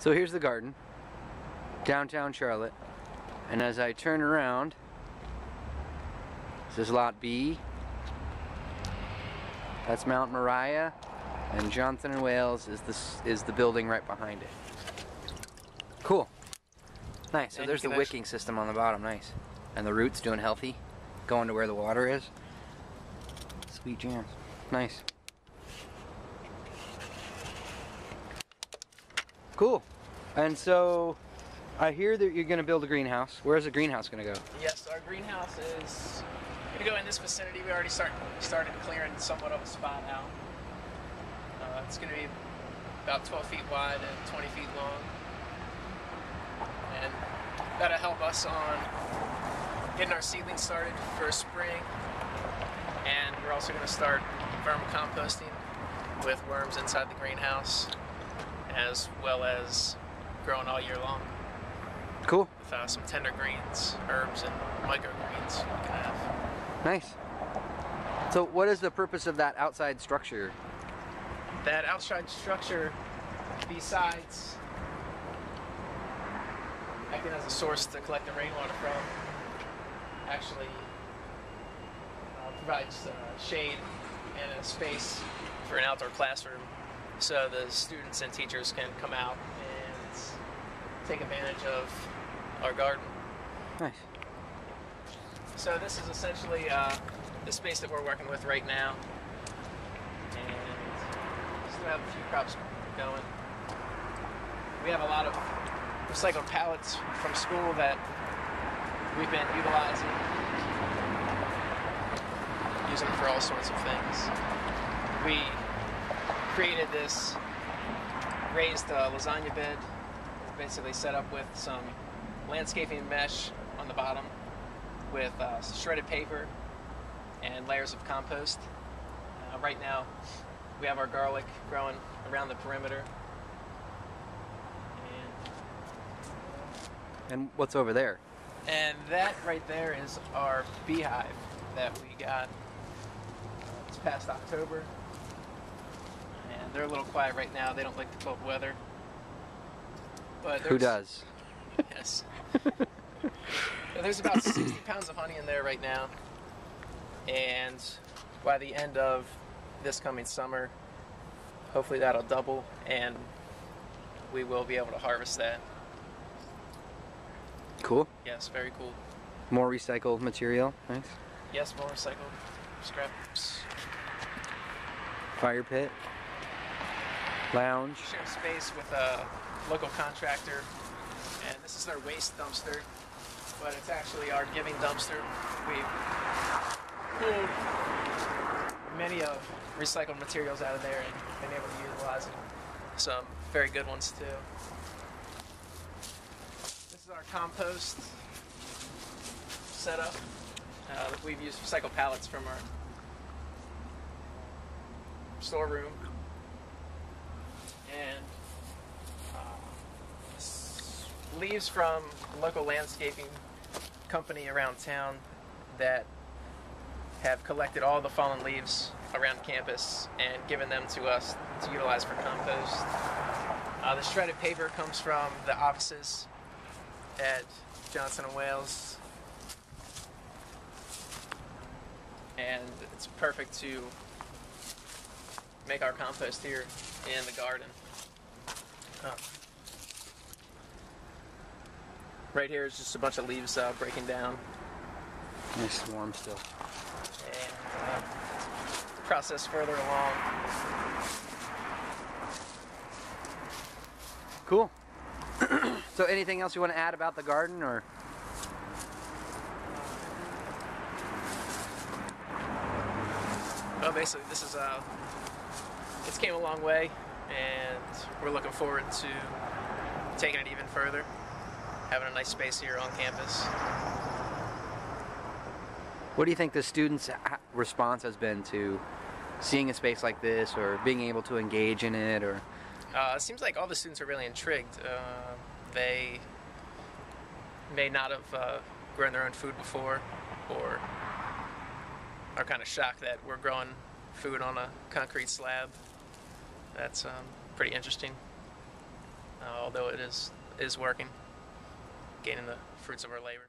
So here's the garden, downtown Charlotte, and as I turn around, this is Lot B, that's Mount Moriah, and Johnson & Wales is the building right behind it. Cool. Nice, so there's the wicking system on the bottom, nice. And the roots doing healthy, going to where the water is. Sweet jams, nice. Cool. And so, I hear that you're going to build a greenhouse. Where's the greenhouse going to go? Yes, our greenhouse is going to go in this vicinity. We already started clearing somewhat of a spot out. It's going to be about 12 feet wide and 20 feet long. And that'll help us on getting our seedlings started for spring. And we're also going to start vermicomposting with worms inside the greenhouse, as well as growing all year long. Cool. With some tender greens, herbs, and microgreens we can have. Nice. So what is the purpose of that outside structure? That outside structure, besides acting as a source to collect the rainwater from, actually provides shade and a space for an outdoor classroom, so the students and teachers can come out and take advantage of our garden. Nice. So this is essentially the space that we're working with right now, and still have a few crops going. We have a lot of recycled pallets from school that we've been utilizing, using for all sorts of things. We created this raised lasagna bed. It's basically set up with some landscaping mesh on the bottom with shredded paper and layers of compost. Right now we have our garlic growing around the perimeter. And what's over there? And that right there is our beehive that we got this past October. And they're a little quiet right now. They don't like the cold weather. But who does? Yes. There's about 60 pounds of honey in there right now. And by the end of this coming summer, hopefully that'll double and we will be able to harvest that. Cool. Yes, very cool. More recycled material, nice. Yes, more recycled scraps. Fire pit. Lounge. Share space with a local contractor, and this is our waste dumpster, but it's actually our giving dumpster. We've pulled many of recycled materials out of there and been able to utilize some very good ones too. This is our compost setup. We've used recycled pallets from our storeroom, and leaves from a local landscaping company around town that have collected all the fallen leaves around campus and given them to us to utilize for compost. The shredded paper comes from the offices at Johnson & Wales, and it's perfect to make our compost here in the garden. Right here is just a bunch of leaves breaking down. Nice warm still. And process further along. Cool. So anything else you want to add about the garden, or? Well, basically this is it's came a long way, and we're looking forward to taking it even further, having a nice space here on campus. What do you think the students' response has been to seeing a space like this, or being able to engage in it, or? It seems like all the students are really intrigued. They may not have grown their own food before, or are kind of shocked that we're growing food on a concrete slab. That's pretty interesting. All although it is working, gaining the fruits of our labor.